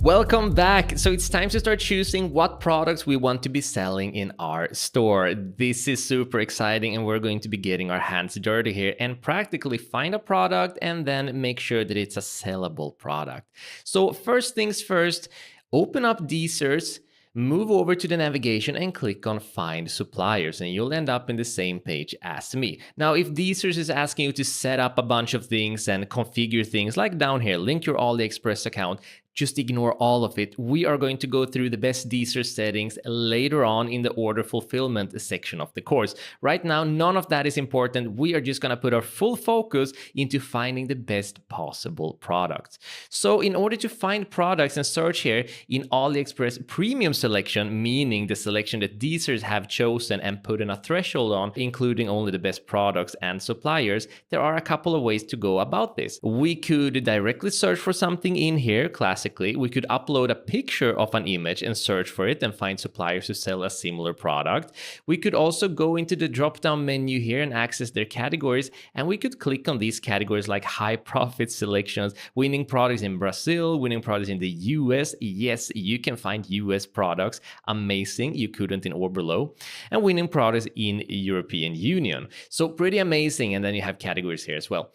Welcome back. So it's time to start choosing what products we want to be selling in our store. This is super exciting, and we're going to be getting our hands dirty here and practically find a product and then make sure that it's a sellable product. So first things first, open up Deezers, move over to the navigation and click on Find Suppliers, and you'll end up in the same page as me. Now, if Deezers is asking you to set up a bunch of things and configure things like down here, link your AliExpress account, just ignore all of it. We are going to go through the best Deezer settings later on in the order fulfillment section of the course. Right now, none of that is important. We are just going to put our full focus into finding the best possible products. So in order to find products and search here in AliExpress premium selection, meaning the selection that Deezers have chosen and put in a threshold on, including only the best products and suppliers, there are a couple of ways to go about this. We could directly search for something in here, classically. We could upload a picture of an image and search for it and find suppliers who sell a similar product. We could also go into the drop-down menu here and access their categories, and we could click on these categories like high profit selections, winning products in Brazil, winning products in the US. Yes, you can find US products. Amazing. You couldn't in Oberlo. And winning products in European Union. So pretty amazing. And then you have categories here as well.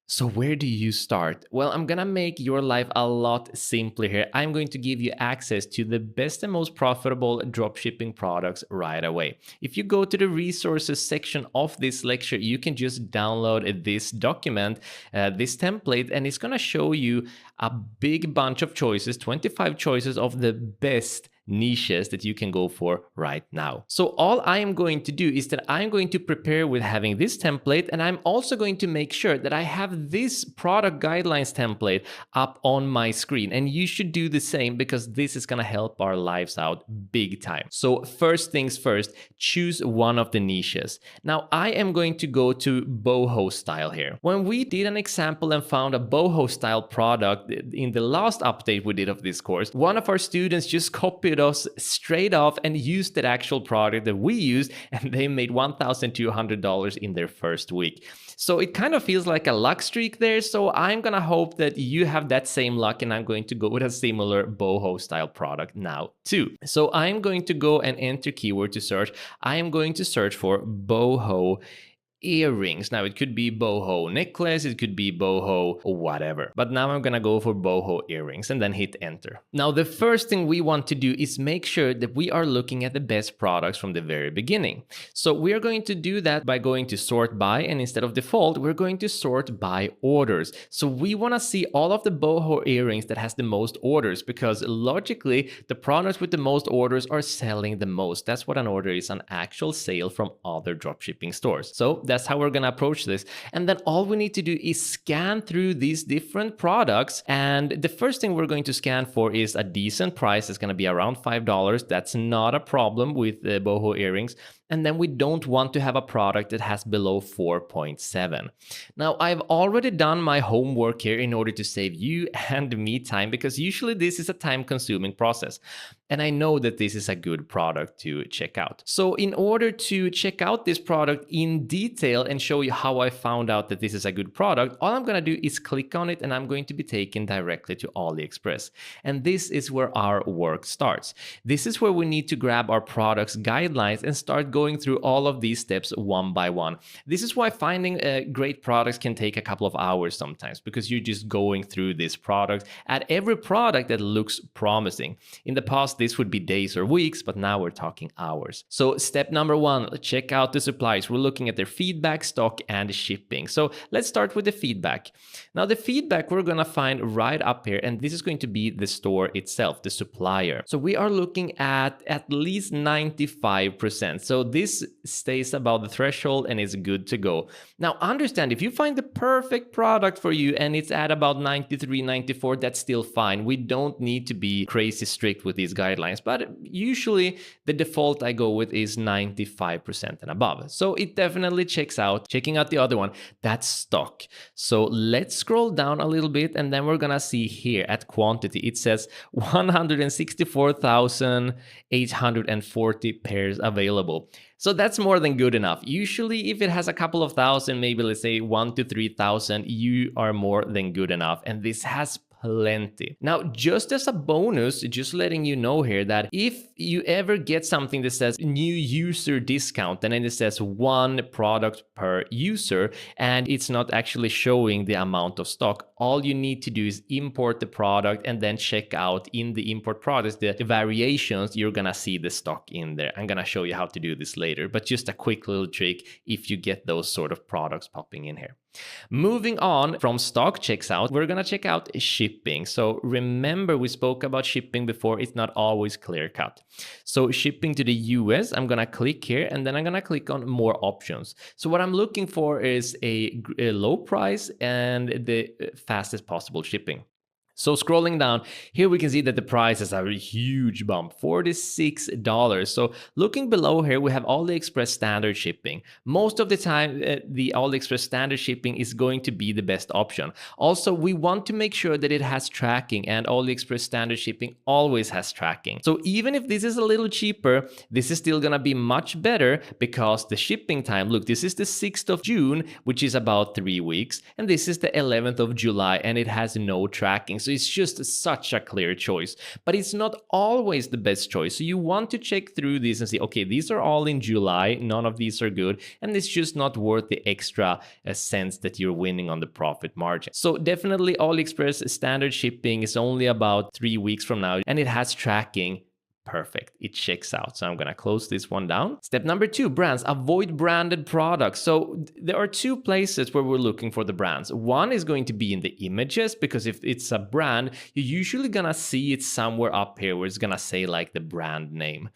So where do you start? Well, I'm gonna make your life a lot simpler here. I'm going to give you access to the best and most profitable dropshipping products right away. If you go to the resources section of this lecture, you can just download this document, this template, and it's gonna show you a big bunch of choices, 25 choices of the best niches that you can go for right now. So all I am going to do is that I'm going to prepare with having this template, and I'm also going to make sure that I have this product guidelines template up on my screen, and you should do the same because this is going to help our lives out big time. So first things first, choose one of the niches. Now I am going to go to boho style here. When we did an example and found a boho style product in the last update we did of this course, one of our students just copied us straight off and used that actual product that we used, and they made $1,200 in their first week. So it kind of feels like a luck streak there. So I'm gonna hope that you have that same luck, and I'm going to go with a similar boho style product now too. So I'm going to go and enter keyword to search. I am going to search for boho earrings. Now it could be boho necklace, it could be boho whatever, but now I'm gonna go for boho earrings and then hit enter. Now the first thing we want to do is make sure that we are looking at the best products from the very beginning. So we are going to do that by going to sort by, and instead of default we're going to sort by orders. So we want to see all of the boho earrings that has the most orders, because logically the products with the most orders are selling the most. That's what an order is, an actual sale from other dropshipping stores. So that's how we're going to approach this. And then all we need to do is scan through these different products. And the first thing we're going to scan for is a decent price. It's going to be around $5. That's not a problem with the boho earrings. And then we don't want to have a product that has below 4.7. Now, I've already done my homework here in order to save you and me time, because usually this is a time-consuming process. And I know that this is a good product to check out. So in order to check out this product in detail and show you how I found out that this is a good product, all I'm going to do is click on it, and I'm going to be taken directly to AliExpress. And this is where our work starts. This is where we need to grab our product's guidelines and start going through all of these steps one by one. This is why finding great products can take a couple of hours sometimes, because you're just going through this product at every product that looks promising. In the past, this would be days or weeks, but now we're talking hours. So step number one, check out the suppliers. We're looking at their feedback, stock, and shipping. So let's start with the feedback. Now the feedback we're going to find right up here, and this is going to be the store itself, the supplier. So we are looking at least 95%. So this stays above the threshold and is good to go. Now understand, if you find the perfect product for you and it's at about 93, 94, that's still fine. We don't need to be crazy strict with these guidelines, but usually the default I go with is 95% and above. So it definitely checks out. Checking out the other one, that's stock. So let's scroll down a little bit, and then we're gonna see here at quantity, it says 164,840 pairs available. So that's more than good enough. Usually if it has a couple of thousand, maybe let's say 1,000 to 3,000, you are more than good enough. And this has plenty. Now, just as a bonus, just letting you know here that if you ever get something that says new user discount, and then it says one product per user, and it's not actually showing the amount of stock, all you need to do is import the product and then check out in the import products the variations. You're gonna see the stock in there. I'm gonna show you how to do this later, but just a quick little trick if you get those sort of products popping in here. Moving on from stock checkout, we're gonna check out shipping. So remember, we spoke about shipping before. It's not always clear cut. So shipping to the US, I'm gonna click here, and then I'm gonna click on more options. So what I'm looking for is a low price and the fastest possible shipping. So scrolling down, here we can see that the prices have a huge bump, $46. So looking below here, we have AliExpress standard shipping. Most of the time, the AliExpress standard shipping is going to be the best option. Also, we want to make sure that it has tracking, and AliExpress standard shipping always has tracking. So even if this is a little cheaper, this is still gonna be much better because the shipping time, look, this is the 6th of June, which is about 3 weeks, and this is the 11th of July, and it has no tracking. So it's just such a clear choice, but it's not always the best choice. So you want to check through these and see, okay, these are all in July, none of these are good, and it's just not worth the extra cents that you're winning on the profit margin. So definitely AliExpress standard shipping is only about 3 weeks from now, and it has tracking. Perfect. It checks out. So I'm going to close this one down. Step number 2, brands. Avoid branded products. So there are 2 places where we're looking for the brands. One is going to be in the images, because if it's a brand, you're usually going to see it somewhere up here where it's going to say like the brand name.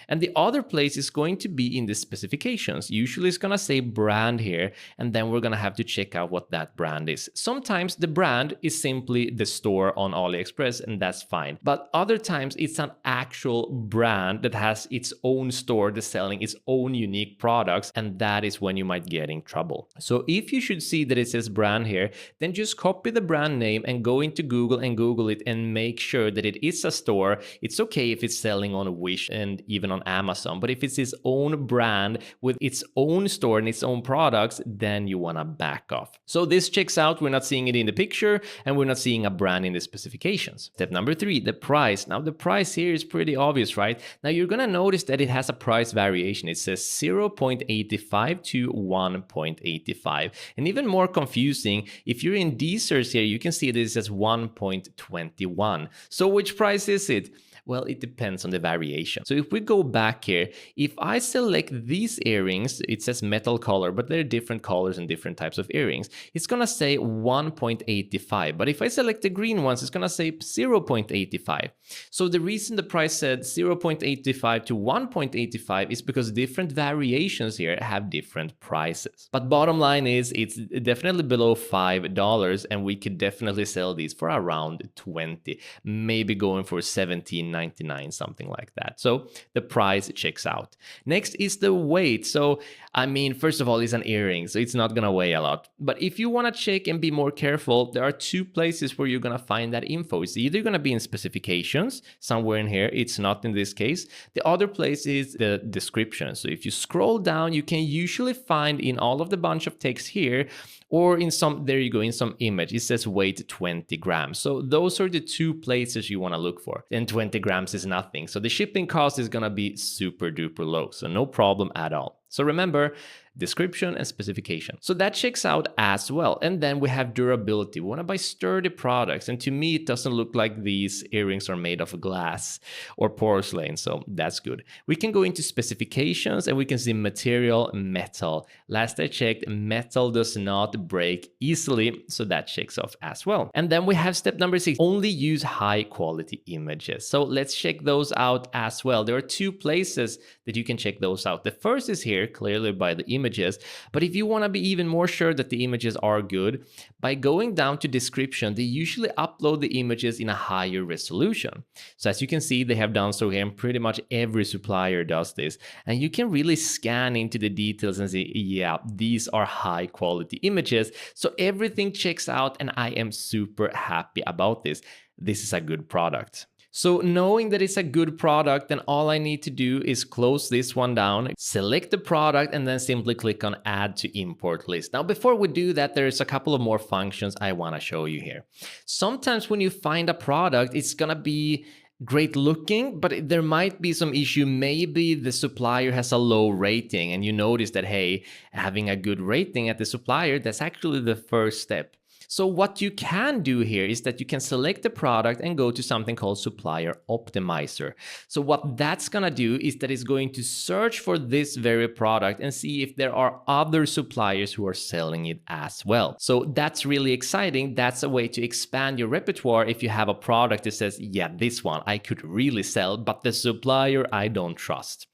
And the other place is going to be in the specifications. Usually it's going to say brand here, and then we're going to have to check out what that brand is. Sometimes the brand is simply the store on AliExpress, and that's fine. But other times it's an actual brand that has its own store that's selling its own unique products, and that is when you might get in trouble. So if you should see that it says brand here, then just copy the brand name and go into Google and Google it and make sure that it is a store. It's okay if it's selling on Wish and even on Amazon, but if it's its own brand with its own store and its own products, then you want to back off. So this checks out. We're not seeing it in the picture, and we're not seeing a brand in the specifications. Step number 3, the price. Now the price here is pretty obvious, right? Now you're gonna notice that it has a price variation. It says 0.85 to 1.85, and even more confusing, if you're in Deezers here, you can see this as 1.21. So which price is it? Well, it depends on the variation. So if we go back here, if I select these earrings, it says metal color, but there are different colors and different types of earrings. It's gonna say 1.85, but if I select the green ones, it's gonna say 0.85. So the reason the price said 0.85 to 1.85 is because different variations here have different prices. But bottom line is, it's definitely below $5, and we could definitely sell these for around 20, maybe going for 17.99, something like that. So the price checks out. Next is the weight. So I mean, first of all, it's an earring, so it's not gonna weigh a lot. But if you wanna check and be more careful, there are 2 places where you're gonna find that info. It's either gonna be in specifications, somewhere in here. It's not in this case. The other place is the description. So if you scroll down, you can usually find in all of the bunch of text here, or in some, there you go, in some image, it says weight 20 grams. So those are the 2 places you want to look for. And 20 grams is nothing. So the shipping cost is going to be super duper low. So no problem at all. So remember, description and specification. So that checks out as well. And then we have durability. We want to buy sturdy products. And to me, it doesn't look like these earrings are made of glass or porcelain. So that's good. We can go into specifications and we can see material, metal. Last I checked, metal does not break easily. So that checks off as well. And then we have step number 6, only use high quality images. So let's check those out as well. There are 2 places that you can check those out. The first is here, clearly by the images. But if you want to be even more sure that the images are good, by going down to description, they usually upload the images in a higher resolution. So as you can see, they have done so here, and pretty much every supplier does this. And you can really scan into the details and see, yeah, these are high quality images. So everything checks out, and I am super happy about this. This is a good product. So knowing that it's a good product, then all I need to do is close this one down, select the product, and then simply click on add to import list. Now, before we do that, there's a couple of more functions I want to show you here. Sometimes when you find a product, it's gonna be great looking, but there might be some issue. Maybe the supplier has a low rating and you notice that, hey, having a good rating at the supplier, that's actually the first step. So what you can do here is that you can select the product and go to something called Supplier Optimizer. So what that's going to do is that it's going to search for this very product and see if there are other suppliers who are selling it as well. So that's really exciting. That's a way to expand your repertoire if you have a product that says, yeah, this one I could really sell, but the supplier I don't trust.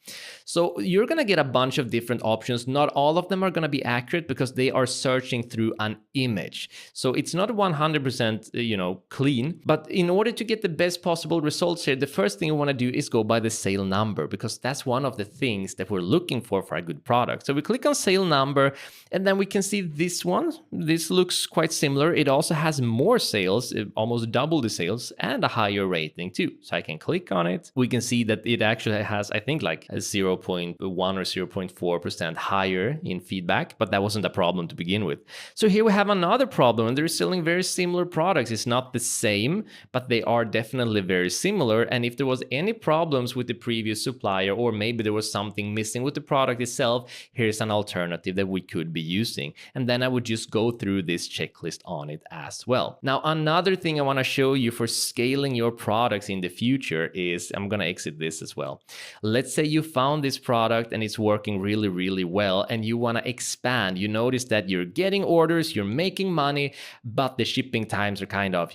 So you're going to get a bunch of different options. Not all of them are going to be accurate because they are searching through an image. So it's not 100%, clean, but in order to get the best possible results here, the first thing you want to do is go by the sale number, because that's one of the things that we're looking for a good product. So we click on sale number, and then we can see this one. This looks quite similar. It also has more sales, almost double the sales, and a higher rating too. So I can click on it. We can see that it actually has, I think, like a 0.1 or 0.4% higher in feedback, but that wasn't a problem to begin with. So here we have another problem, and they're selling very similar products. It's not the same, but they are definitely very similar. And if there was any problems with the previous supplier, or maybe there was something missing with the product itself, here's an alternative that we could be using. And then I would just go through this checklist on it as well. Now, another thing I want to show you for scaling your products in the future is, I'm going to exit this as well. Let's say you found this product and it's working really, really well, and you want to expand. You notice that you're getting orders, you're making money, but the shipping times are kind of,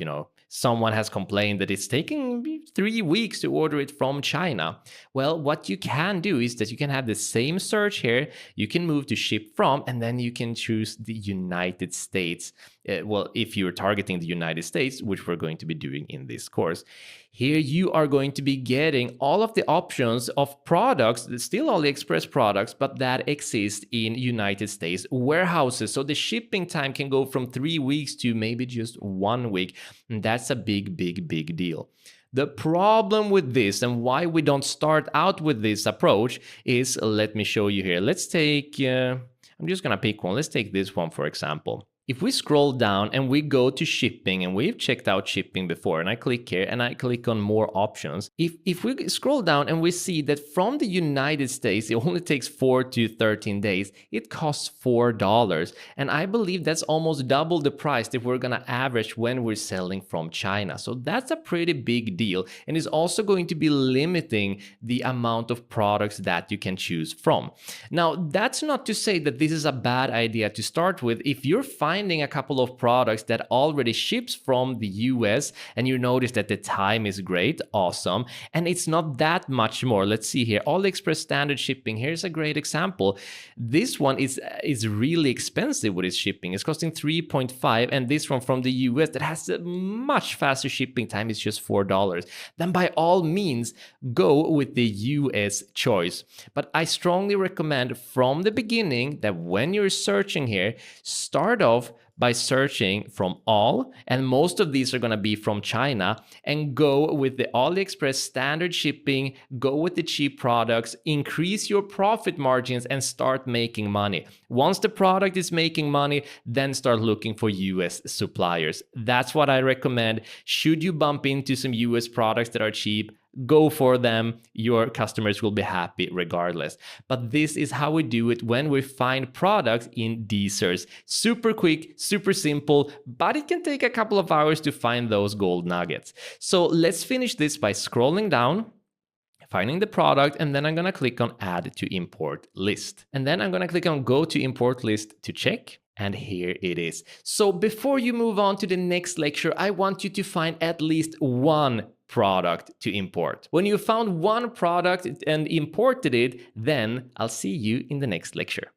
someone has complained that it's taking 3 weeks to order it from China. Well, what you can do is that you can have the same search here. You can move to ship from, and then you can choose the United States. If you're targeting the United States, which we're going to be doing in this course. Here you are going to be getting all of the options of products, still AliExpress products, but that exist in United States warehouses. So the shipping time can go from 3 weeks to maybe just 1 week. And that's a big, big, big deal. The problem with this, and why we don't start out with this approach, is, let me show you here. Let's take, I'm just going to pick one. Let's take this one, for example. If we scroll down and we go to shipping, and we've checked out shipping before, and I click here and I click on more options. If we scroll down and we see that from the United States, it only takes 4 to 13 days, it costs $4. And I believe that's almost double the price that we're going to average when we're selling from China. So that's a pretty big deal, and is also going to be limiting the amount of products that you can choose from. Now, that's not to say that this is a bad idea to start with. If you're finding a couple of products that already ships from the US and you notice that the time is great, awesome, and it's not that much more. Let's see here, AliExpress standard shipping. Here's a great example. This one is really expensive with its shipping. It's costing 3.5, and this one from the US that has a much faster shipping time is just $4. Then by all means, go with the US choice. But I strongly recommend from the beginning that when you're searching here, start off by searching from all, and most of these are going to be from China, and go with the AliExpress standard shipping, go with the cheap products, increase your profit margins, and start making money. Once the product is making money, then start looking for US suppliers. That's what I recommend. Should you bump into some US products that are cheap, go for them. Your customers will be happy regardless. But this is how we do it when we find products in DSers. Super quick, super simple, but it can take a couple of hours to find those gold nuggets. So let's finish this by scrolling down, finding the product, and then I'm going to click on add to import list. And then I'm going to click on go to import list to check. And here it is. So before you move on to the next lecture, I want you to find at least one product to import. When you found one product and imported it, then I'll see you in the next lecture.